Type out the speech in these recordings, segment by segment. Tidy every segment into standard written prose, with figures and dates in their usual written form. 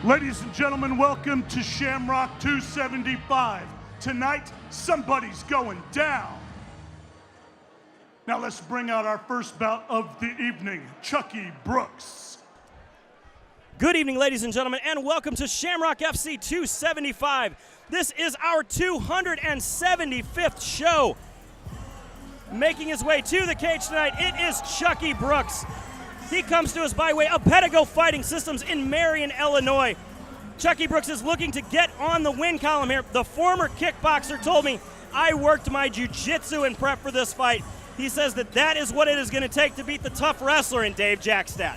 Ladies and gentlemen, welcome to Shamrock 275. Tonight, somebody's going down. Now let's bring out our first bout of the evening, Chucky Brooks. Good evening, ladies and gentlemen, and welcome to Shamrock FC 275. This is our 275th show. Making his way to the cage tonight, it is Chucky Brooks. He comes to us by way of Pedigo Fighting Systems in Marion, Illinois. Chucky Brooks is looking to get on the win column here. The former kickboxer told me, I worked my jiu-jitsu in prep for this fight. He says that is what it is going to take to beat the tough wrestler in Dave Jackstad.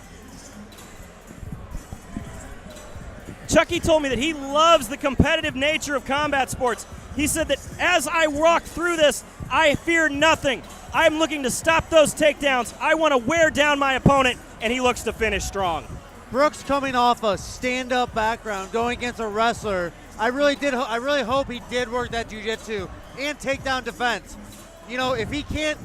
Chucky told me that he loves the competitive nature of combat sports. He said that as I walk through this, I fear nothing. I'm looking to stop those takedowns. I want to wear down my opponent, and he looks to finish strong. Brooks coming off a stand-up background, going against a wrestler. I really hope he did work that jiu-jitsu and takedown defense. You know, if he can't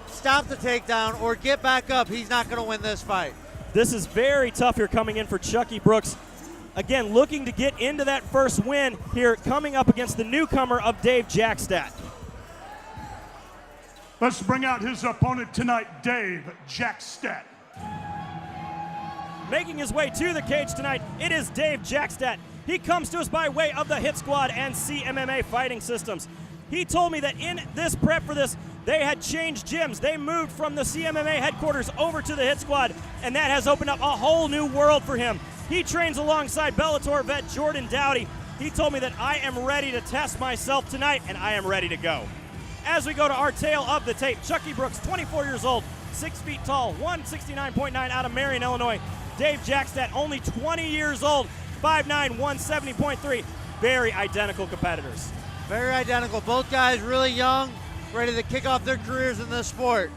stop the takedown or get back up, he's not going to win this fight. This is very tough here coming in for Chucky Brooks. Again, looking to get into that first win here, coming up against the newcomer of Dave Jackstad. Let's bring out his opponent tonight, Dave Jackstad. Making his way to the cage tonight, it is Dave Jackstad. He comes to us by way of the Hit Squad and CMMA Fighting Systems. He told me that in this prep for this, they had changed gyms. They moved from the CMMA headquarters over to the Hit Squad, and that has opened up a whole new world for him. He trains alongside Bellator vet Jordan Dowdy. He told me that I am ready to test myself tonight, and I am ready to go. As we go to our tale of the tape, Chucky Brooks, 24 years old, 6 feet tall, 169.9 out of Marion, Illinois. Dave Jackstad, only 20 years old, 5'9", 170.3. Very identical competitors. Very identical. Both guys really young, ready to kick off their careers in this sport.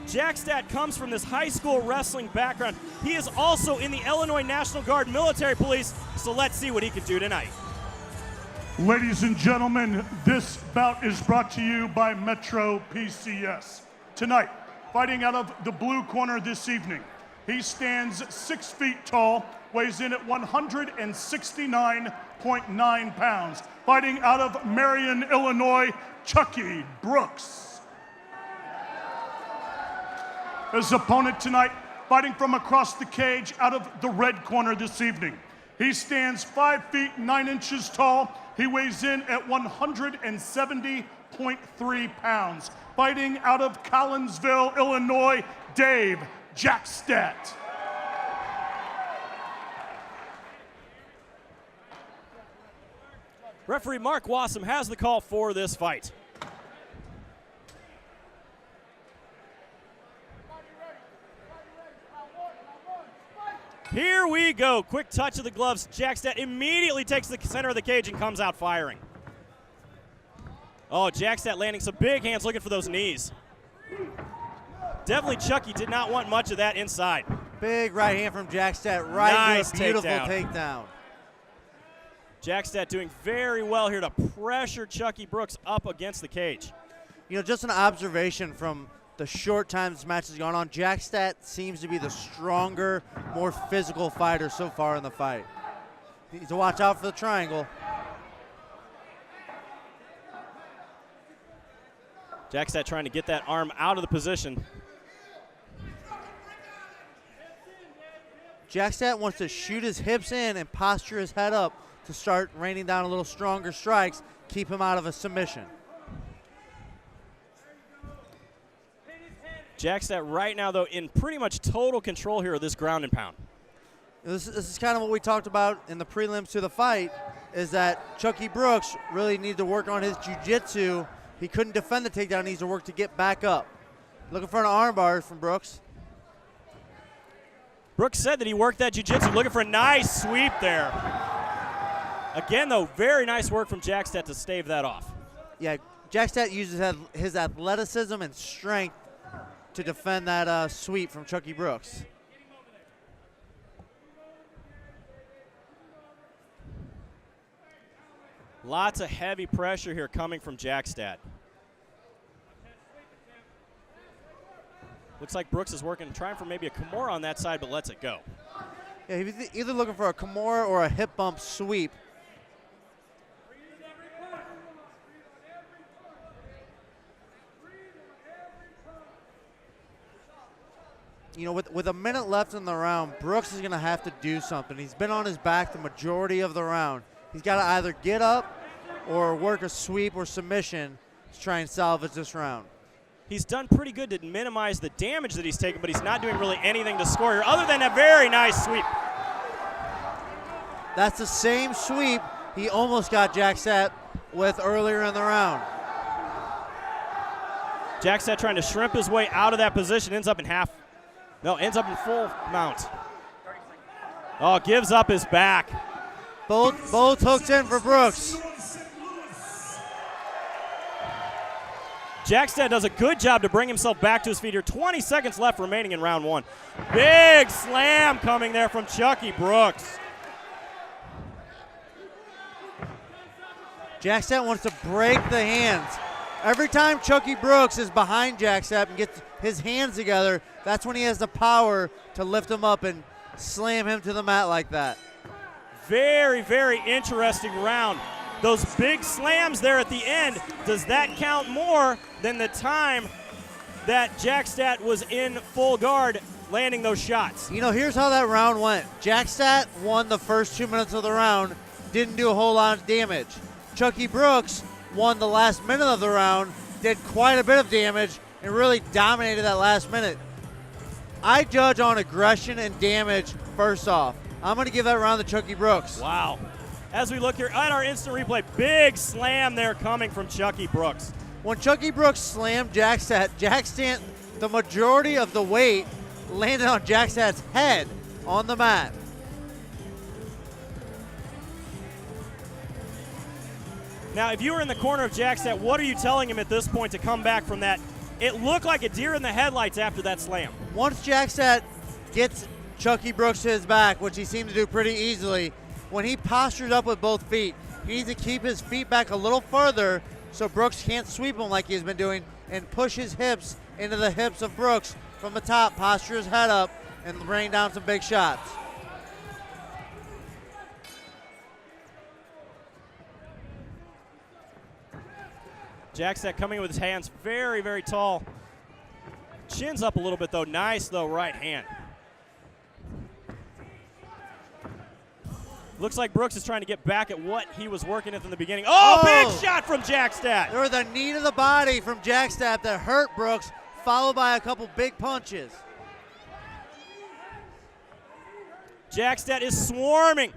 Jackstad comes from this high school wrestling background. He is also in the Illinois National Guard Military Police, so let's see what he can do tonight. Ladies and gentlemen, this bout is brought to you by Metro PCS. Tonight, fighting out of the blue corner this evening, he stands 6 feet tall, weighs in at 169.9 pounds. Fighting out of Marion, Illinois, Chucky Brooks. His opponent tonight, fighting from across the cage out of the red corner this evening. He stands 5 feet 9 inches tall. He weighs in at 170.3 pounds. Fighting out of Collinsville, Illinois, Dave Jackstad. Referee Mark Wassam has the call for this fight. Here we go. Quick touch of the gloves. Jackstad immediately takes the center of the cage and comes out firing. Oh, Jackstad landing some big hands, looking for those knees. Definitely Chucky did not want much of that inside. Big right hand from Jackstad, right Nice to a beautiful takedown. takedown. Jackstad doing very well here to pressure Chucky Brooks up against the cage. You know, just an observation from the short time this match has gone on, Jackstad seems to be the stronger, more physical fighter so far in the fight. Need to watch out for the triangle. Jackstad trying to get that arm out of the position. Jackstad wants to shoot his hips in and posture his head up to start raining down a little stronger strikes, keep him out of a submission. Jackstad right now, though, in pretty much total control here of this ground and pound. This is kind of what we talked about in the prelims to the fight, is that Chucky Brooks really needed to work on his jiu-jitsu. He couldn't defend the takedown. He needs to work to get back up. Looking for an armbar from Brooks. Brooks said that he worked that jiu-jitsu, looking for a nice sweep there. Again, though, very nice work from Jackstad to stave that off. Yeah, Jackstad uses his athleticism and strength to defend that sweep from Chucky Brooks. Lots of heavy pressure here coming from Jackstad. Looks like Brooks is working, trying for maybe a Kimura on that side, but lets it go. Yeah, he was either looking for a Kimura or a hip bump sweep. You know, with a minute left in the round, Brooks is going to have to do something. He's been on his back the majority of the round. He's got to either get up or work a sweep or submission to try and salvage this round. He's done pretty good to minimize the damage that he's taken, but he's not doing really anything to score here other than a very nice sweep. That's the same sweep he almost got Jack-Stat with earlier in the round. Jack-Stat trying to shrimp his way out of that position, ends up in full mount. Oh, gives up his back. Both hooks in for Brooks. Jack-Stat does a good job to bring himself back to his feet here. 20 seconds left remaining in round one. Big slam coming there from Chucky Brooks. Jack-Stat wants to break the hands. Every time Chucky Brooks is behind Jack-Stat and gets his hands together, that's when he has the power to lift him up and slam him to the mat like that. Very, very interesting round. Those big slams there at the end, does that count more than the time that Jack-Stat was in full guard landing those shots? You know, here's how that round went. Jack-Stat won the first 2 minutes of the round, didn't do a whole lot of damage. Chucky Brooks won the last minute of the round, did quite a bit of damage, and really dominated that last minute. I judge on aggression and damage first off. I'm going to give that round to Chucky Brooks. Wow. As we look here at our instant replay, big slam there coming from Chucky Brooks. When Chucky Brooks slammed Jack-Stat, the majority of the weight landed on Jack-Stat's head on the mat. Now, if you were in the corner of Jack-Stat, what are you telling him at this point to come back from that? It looked like a deer in the headlights after that slam. Once Jack-Stat gets Chucky Brooks to his back, which he seemed to do pretty easily, when he postures up with both feet, he needs to keep his feet back a little further so Brooks can't sweep him like he's been doing, and push his hips into the hips of Brooks from the top, posture his head up, and rain down some big shots. Jack-Stat coming in with his hands very, very tall. Chins up a little bit, though. Nice, though, right hand. Looks like Brooks is trying to get back at what he was working with in the beginning. Oh, big shot from Jack-Stat. There was a knee to the body from Jack-Stat that hurt Brooks, followed by a couple big punches. Jack-Stat is swarming.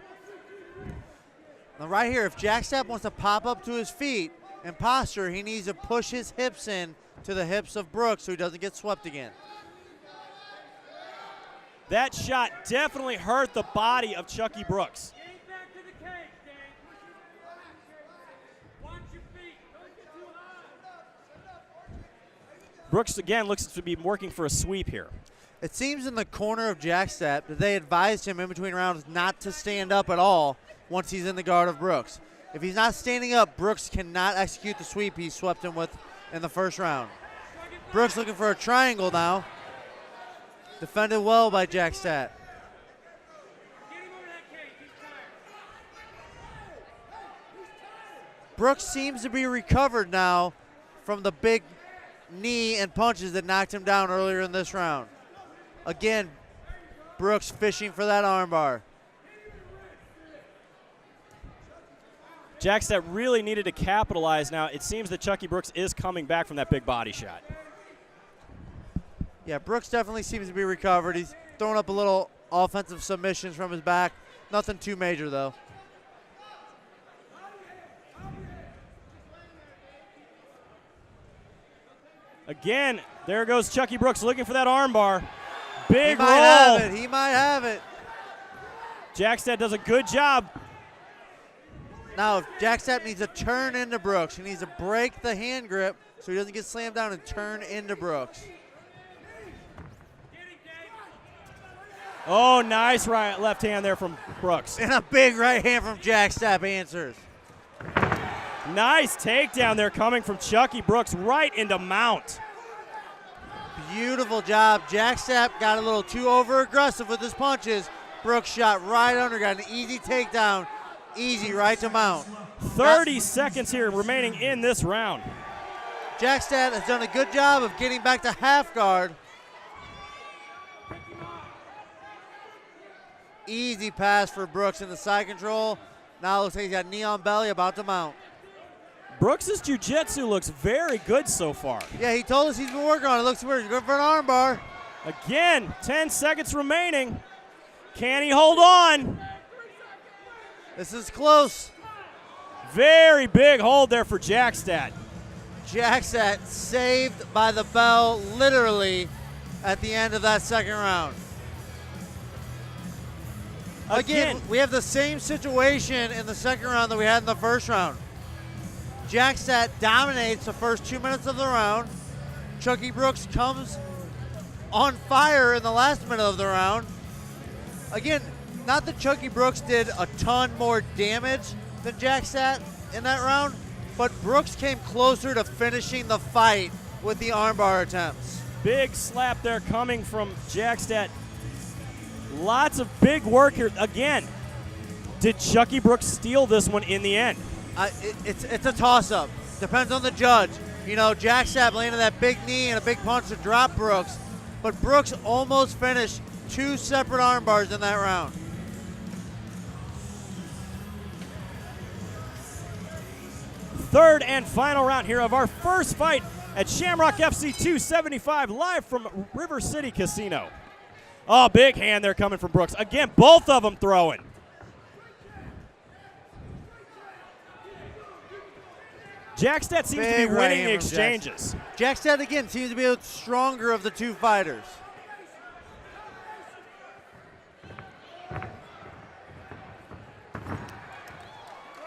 Now right here, if Jack-Stat wants to pop up to his feet and posture, he needs to push his hips in to the hips of Brooks so he doesn't get swept again. That shot definitely hurt the body of Chucky Brooks. Brooks again looks to be working for a sweep here. It seems in the corner of Jack-Stat that they advised him in between rounds not to stand up at all once he's in the guard of Brooks. If he's not standing up, Brooks cannot execute the sweep he swept him with in the first round. Brooks looking for a triangle now. Defended well by Jack-Stat. Brooks seems to be recovered now from the big knee and punches that knocked him down earlier in this round. Again, Brooks fishing for that armbar. Jack-Stat really needed to capitalize now. It seems that Chucky Brooks is coming back from that big body shot. Yeah, Brooks definitely seems to be recovered. He's throwing up a little offensive submissions from his back. Nothing too major, though. Again, there goes Chucky Brooks looking for that armbar. Big roll. He might have it. He might have it. Jack-Stat does a good job. Now, if Jack-Stat needs to turn into Brooks, he needs to break the hand grip so he doesn't get slammed down and turn into Brooks. Oh, nice right left hand there from Brooks. And a big right hand from Jack-Stat answers. Nice takedown there coming from Chucky Brooks right into mount. Beautiful job. Jack-Stat got a little too over aggressive with his punches. Brooks shot right under, got an easy takedown, easy right to mount. 30 seconds here remaining in this round. Jakstad has done a good job of getting back to half guard. Easy pass for Brooks in the side control. Now it looks like he's got knee on belly, about to mount. Brooks' jiu-jitsu looks very good so far. Yeah, he told us he's been working on it. Looks weird. He's going for an arm bar. Again, 10 seconds remaining. Can he hold on? This is close. Very big hold there for Jakstad. Jakstad saved by the bell, literally, at the end of that second round. Again, we have the same situation in the second round that we had in the first round. Jakstad dominates the first 2 minutes of the round. Chucky Brooks comes on fire in the last minute of the round. Again, not that Chucky Brooks did a ton more damage than Jakstad in that round, but Brooks came closer to finishing the fight with the armbar attempts. Big slap there coming from Jakstad. Lots of big work here. Again, did Chucky Brooks steal this one in the end? It's a toss-up. Depends on the judge. You know, Jakstad landed that big knee and a big punch to drop Brooks, but Brooks almost finished 2 separate arm bars in that round. Third and final round here of our first fight at Shamrock FC 275, live from River City Casino. Oh, big hand there coming from Brooks. Again, both of them throwing. Jakstad seems to be winning the exchanges. Jakstad, again, seems to be the stronger of the two fighters.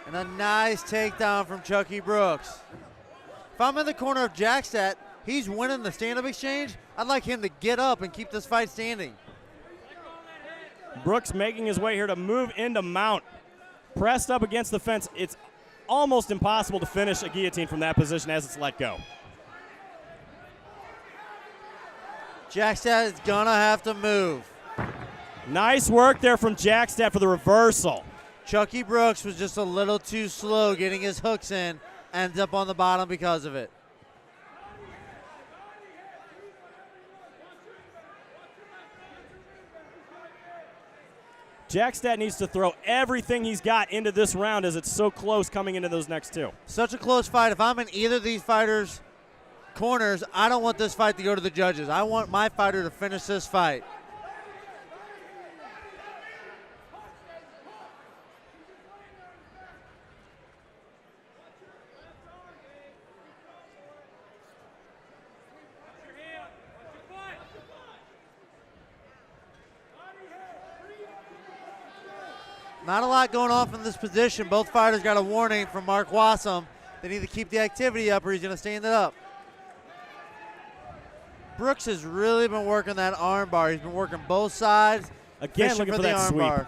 And a nice takedown from Chucky Brooks. If I'm in the corner of Jakstad, he's winning the stand-up exchange. I'd like him to get up and keep this fight standing. Brooks making his way here to move into mount. Pressed up against the fence. It's almost impossible to finish a guillotine from that position as it's let go. Jakstad is gonna have to move. Nice work there from Jakstad for the reversal. Chucky Brooks was just a little too slow getting his hooks in, ends up on the bottom because of it. Jakstad needs to throw everything he's got into this round as it's so close coming into those next two. Such a close fight. If I'm in either of these fighters' corners, I don't want this fight to go to the judges. I want my fighter to finish this fight. Not a lot going on in this position. Both fighters got a warning from Mark Wassam. They need to keep the activity up or he's going to stand it up. Brooks has really been working that arm bar. He's been working both sides. Again, looking for that sweep. Bar.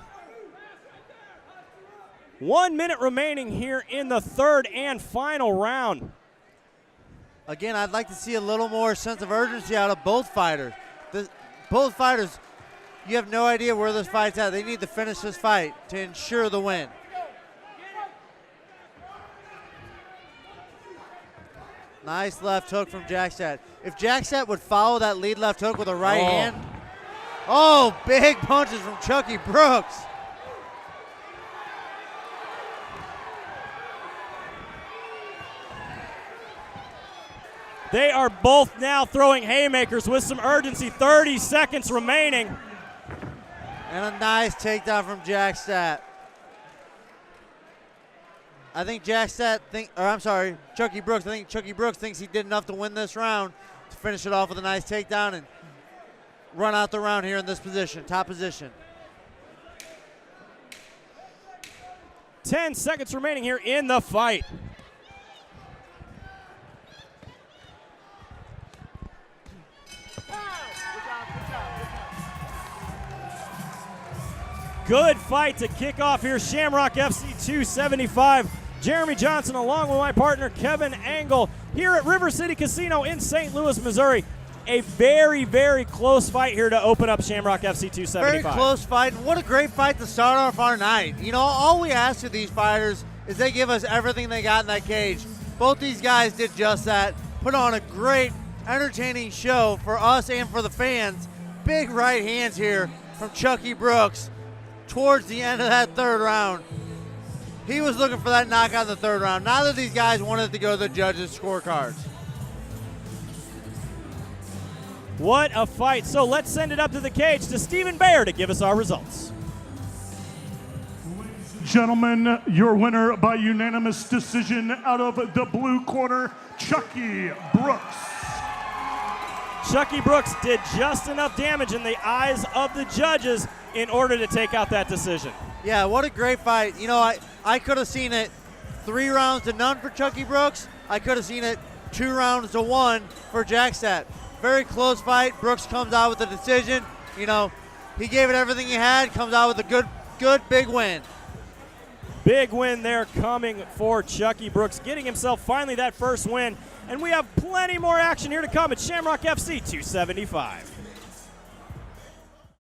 1 minute remaining here in the third and final round. Again, I'd like to see a little more sense of urgency out of both fighters. Both fighters, you have no idea where this fight's at. They need to finish this fight to ensure the win. Nice left hook from Jakstad. If Jakstad would follow that lead left hook with a right hand. Oh, big punches from Chucky Brooks. They are both now throwing haymakers with some urgency. 30 seconds remaining. And a nice takedown from Jakstad. I think Chucky Brooks. I think Chucky Brooks thinks he did enough to win this round to finish it off with a nice takedown and run out the round here in this position, top position. 10 seconds remaining here in the fight. Good fight to kick off here. Shamrock FC 275. Jeremy Johnson along with my partner Kevin Angle here at River City Casino in St. Louis, Missouri. a very, very close fight here to open up Shamrock FC 275. Very close fight. And what a great fight to start off our night. You know, all we ask of these fighters is they give us everything they got in that cage. Both these guys did just that. Put on a great, entertaining show for us and for the fans. Big right hands here from Chucky Brooks towards the end of that third round. He was looking for that knockout in the third round. Neither of these guys wanted to go to the judges' scorecards. What a fight. So let's send it up to the cage to Stephen Bayer to give us our results. Gentlemen, your winner by unanimous decision out of the blue corner, Chucky Brooks. Chucky Brooks did just enough damage in the eyes of the judges in order to take out that decision. Yeah, what a great fight. You know, I could have seen it 3 rounds to none for Chucky Brooks. I could have seen it 2 rounds to 1 for Jackstad. Very close fight. Brooks comes out with a decision. You know, he gave it everything he had, comes out with a good big win. Big win there coming for Chucky Brooks, getting himself finally that first win. And we have plenty more action here to come at Shamrock FC 275.